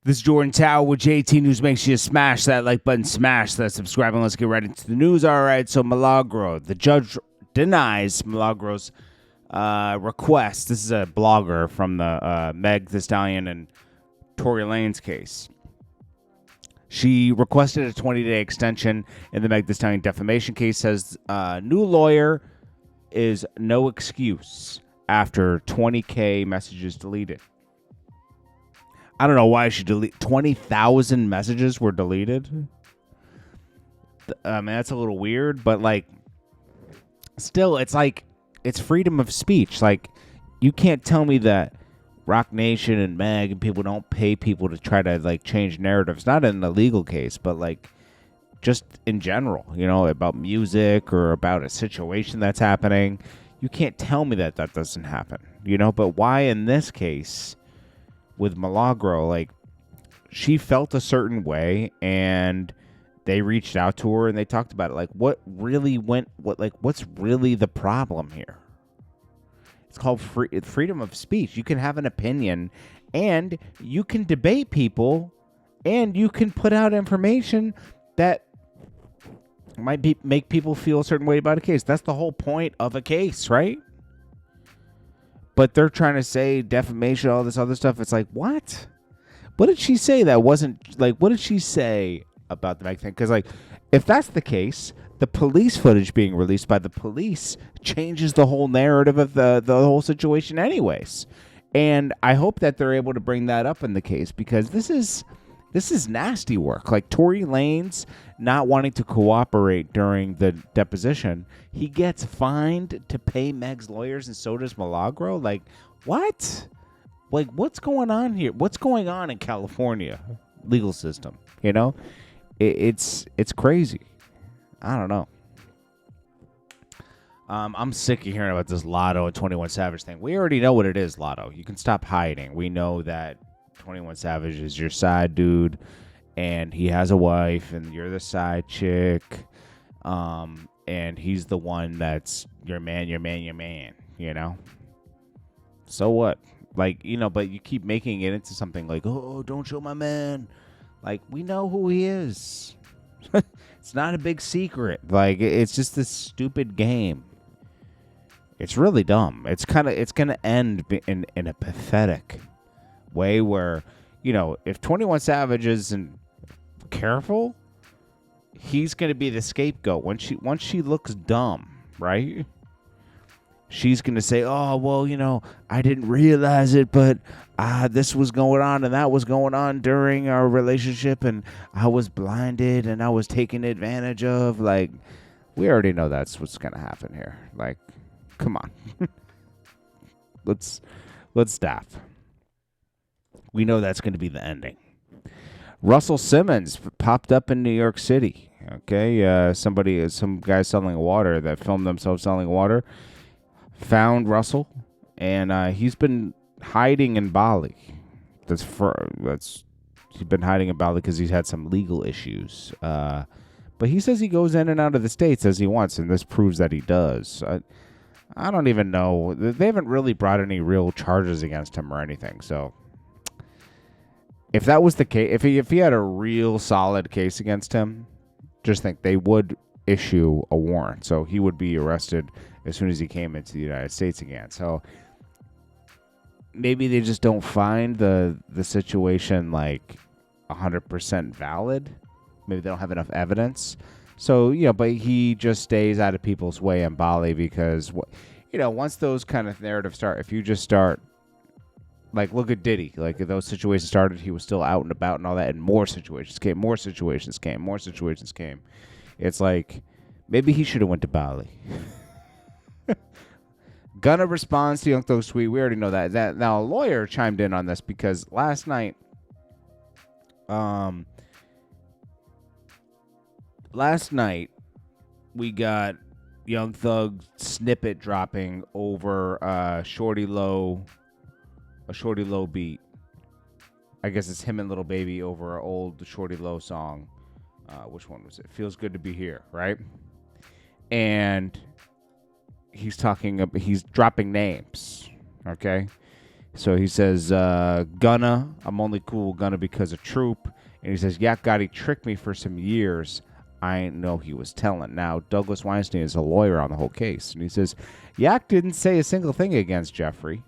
This is Jordan Tower with JT News. Make sure you smash that like button, smash that subscribe, and let's get right into the news. All right, so Milagro, the judge denies Milagro's request. This is a blogger from the Meg the Stallion and Tory Lanez case. She requested a 20-day extension in the Meg the Stallion defamation case. Says new lawyer is no excuse after 20K messages deleted. I don't know why she deleted 20,000 messages were deleted. I mean, that's a little weird, but like, still, it's like it's freedom of speech. Like, you can't tell me that Rock Nation and Meg and people don't pay people to try to like change narratives. Not in a legal case, but like just in general, you know, about music or about a situation that's happening. You can't tell me that that doesn't happen, you know. But why in this case? With Milagro, like, she felt a certain way, and they reached out to her and they talked about it. Like, what's really the problem here? It's called freedom of speech. You can have an opinion, and you can debate people, and you can put out information that might make people feel a certain way about a case. That's the whole point of a case, right? But they're trying to say defamation, all this other stuff. It's like, what? What did she say that wasn't, like, what did she say about the Meg thing? Because, like, if that's the case, the police footage being released by the police changes the whole narrative of the whole situation anyways. And I hope that they're able to bring that up in the case, because this is nasty work. Like, Tory Lanez not wanting to cooperate during the deposition, he gets fined to pay Meg's lawyers, and so does Milagro. Like, what? Like, what's going on here? What's going on in California legal system? You know, it's crazy. I don't know. I'm sick of hearing about this Latto and 21 Savage thing. We already know what it is, Latto. You can stop hiding. We know that 21 Savage is your side dude, and he has a wife, and you're the side chick, and he's the one that's your man, you know? So what? Like, you know, but you keep making it into something like, oh, don't show my man. Like, we know who he is. It's not a big secret. Like, it's just this stupid game. It's really dumb. It's going to end in a pathetic way where, you know, if 21 Savage isn't careful, he's going to be the scapegoat. Once she looks dumb, right? She's going to say, oh, well, you know, I didn't realize it, but this was going on and that was going on during our relationship, and I was blinded and I was taken advantage of. Like, we already know that's what's going to happen here. Like, come on. Let's stop. We know that's going to be the ending. Russell Simmons popped up in New York City. Okay, some guy selling water that filmed themselves selling water found Russell, and he's been hiding in Bali. He's been hiding in Bali because he's had some legal issues. But he says he goes in and out of the states as he wants, and this proves that he does. I don't even know. They haven't really brought any real charges against him or anything. So if that was the case, if he had a real solid case against him, just think they would issue a warrant. So he would be arrested as soon as he came into the United States again. So maybe they just don't find the situation like 100% valid. Maybe they don't have enough evidence. So, you know, but he just stays out of people's way in Bali because, you know, once those kind of narratives start, if you just start, like, look at Diddy. Like, if those situations started, he was still out and about and all that, and more situations came. It's like, maybe he should have went to Bali. Gunna responds to Young Thug's tweet. We already know that. Now, a lawyer chimed in on this because last night, we got Young Thug snippet dropping over a Shorty Low beat. I guess it's him and Lil Baby over an old Shorty Low song. Which one was it? Feels Good to Be Here, right? And he's dropping names, okay? So he says, Gunna, I'm only cool with Gunna because of Troop. And he says, Yak Gotti tricked me for some years. I ain't know he was telling. Now, Douglas Weinstein is a lawyer on the whole case. And he says, Yak didn't say a single thing against Jeffrey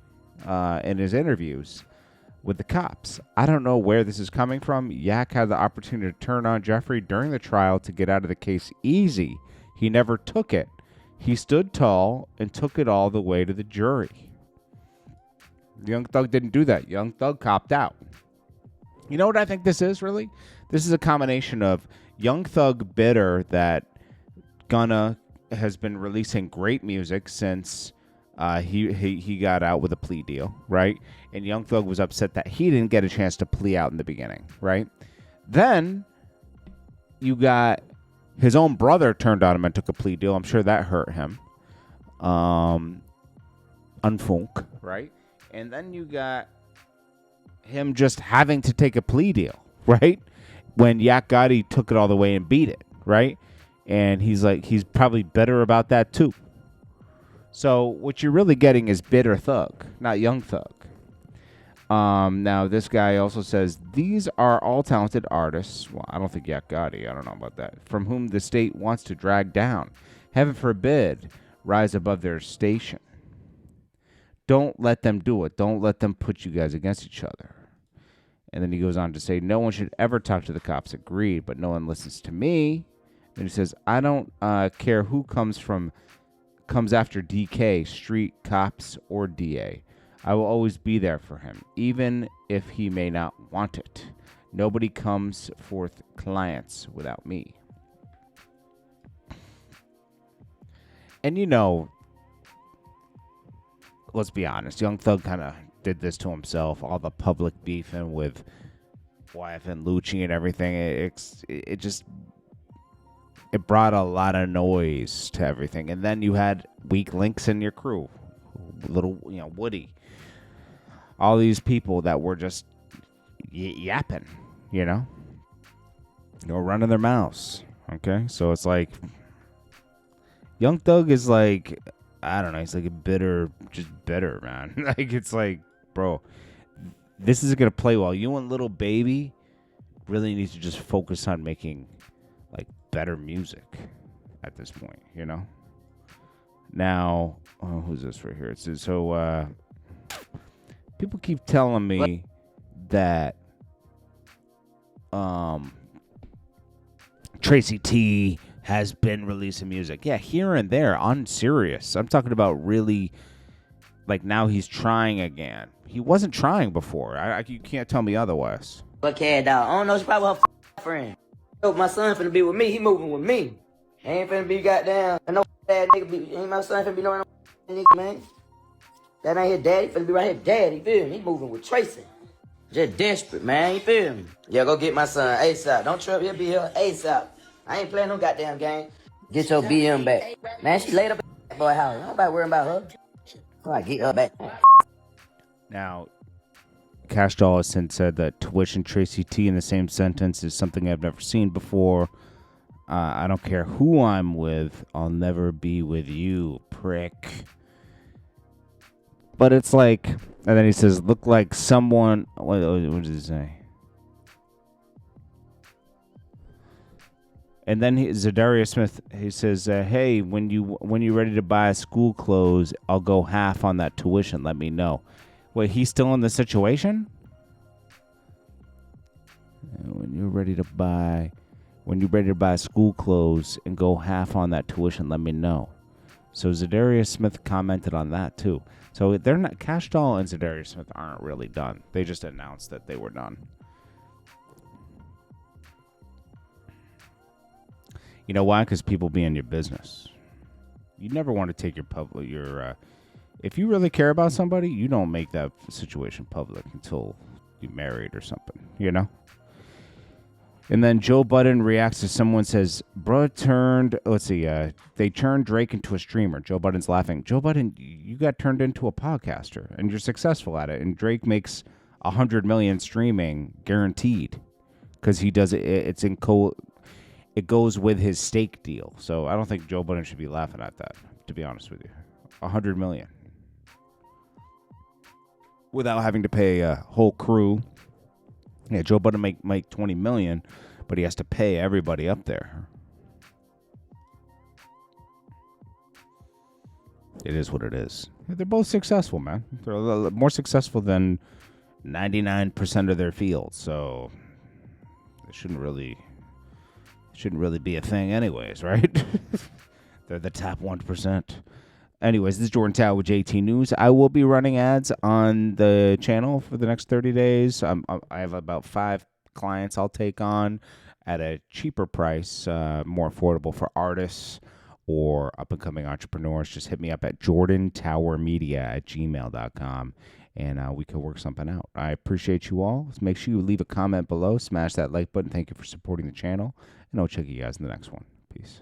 in his interviews with the cops. I don't know where this is coming from. Yak had the opportunity to turn on Jeffrey during the trial to get out of the case easy. He never took it. He stood tall and took it all the way to the jury. Young Thug didn't do that. Young Thug copped out. You know what I think this is, really? This is a combination of Young Thug bitter that Gunna has been releasing great music since he got out with a plea deal, right? And Young Thug was upset that he didn't get a chance to plea out in the beginning, right? Then you got his own brother turned on him and took a plea deal. I'm sure that hurt him. Unfunk, right? And then you got him just having to take a plea deal, right? When Yak Gotti took it all the way and beat it, right? And he's probably bitter about that too. So what you're really getting is bitter Thug, not Young Thug. Now, this guy also says, these are all talented artists. Well, I don't think Yak Gotti, I don't know about that. From whom the state wants to drag down. Heaven forbid, rise above their station. Don't let them do it. Don't let them put you guys against each other. And then he goes on to say, no one should ever talk to the cops. Agreed, but no one listens to me. And he says, I don't care who comes after DK, street, cops, or DA. I will always be there for him, even if he may not want it. Nobody comes forth clients without me. And let's be honest, Young Thug kind of did this to himself. All the public beefing with YF and Lucci and everything. It brought a lot of noise to everything. And then you had weak links in your crew. Little, Woody. All these people that were just yapping, running their mouths. Okay? So it's like, Young Thug is like, I don't know, he's like bitter, man. Like, it's like, bro, this isn't going to play well. You and Little Baby really need to just focus on making, like, better music at this point, Now, who's this right here? So, people keep telling me that Tracy T has been releasing music. Yeah, here and there, on Sirius. I'm talking about really, like, now he's trying again. He wasn't trying before. You can't tell me otherwise. But cat dog, I don't know, she probably her friend. Yo, my son finna be with me, he moving with me. He ain't finna be goddamn, I know that nigga ain't my son finna be knowing no nigga, man. That ain't his daddy, finna be right here, daddy, feel me? He moving with Tracy. Just desperate, man, you feel me? Yeah, go get my son ASAP. Don't trip, he'll be here ASAP. I ain't playing no goddamn game. Get your BM back. Man, she laid up at that boy house. Nobody worrying about her. I get her back. Now, Cash Doll has since said that Twitch and Tracy T in the same sentence is something I've never seen before. I don't care who I'm with. I'll never be with you, prick. But it's like, and then he says, look like someone, what does he say? And then Zadarius Smith, he says, hey, when you're ready to buy school clothes, I'll go half on that tuition. Let me know. Wait, he's still in the situation? When you're ready to buy school clothes and go half on that tuition, let me know. So Zadarius Smith commented on that too. So they're not, Cash Doll and Zadarius Smith aren't really done. They just announced that they were done. You know why? Because people be in your business. You never want to take if you really care about somebody, you don't make that situation public until you're married or something, And then Joe Budden reacts to someone says, they turned Drake into a streamer. Joe Budden's laughing. Joe Budden, you got turned into a podcaster, and you're successful at it. And Drake makes 100 million streaming guaranteed because he does it. It goes with his stake deal. So I don't think Joe Budden should be laughing at that, to be honest with you. 100 million. without having to pay a whole crew. Yeah, Joe Budden make $20 million, but he has to pay everybody up there. It is what it is. They're both successful, man. They're a little more successful than 99% of their field, so it shouldn't really be a thing anyways, right? They're the top 1%. Anyways, this is Jordan Tower with JT News. I will be running ads on the channel for the next 30 days. I have about 5 clients I'll take on at a cheaper price, more affordable for artists or up-and-coming entrepreneurs. Just hit me up at jordantowermedia@gmail.com, and we can work something out. I appreciate you all. Make sure you leave a comment below. Smash that like button. Thank you for supporting the channel, and I'll check you guys in the next one. Peace.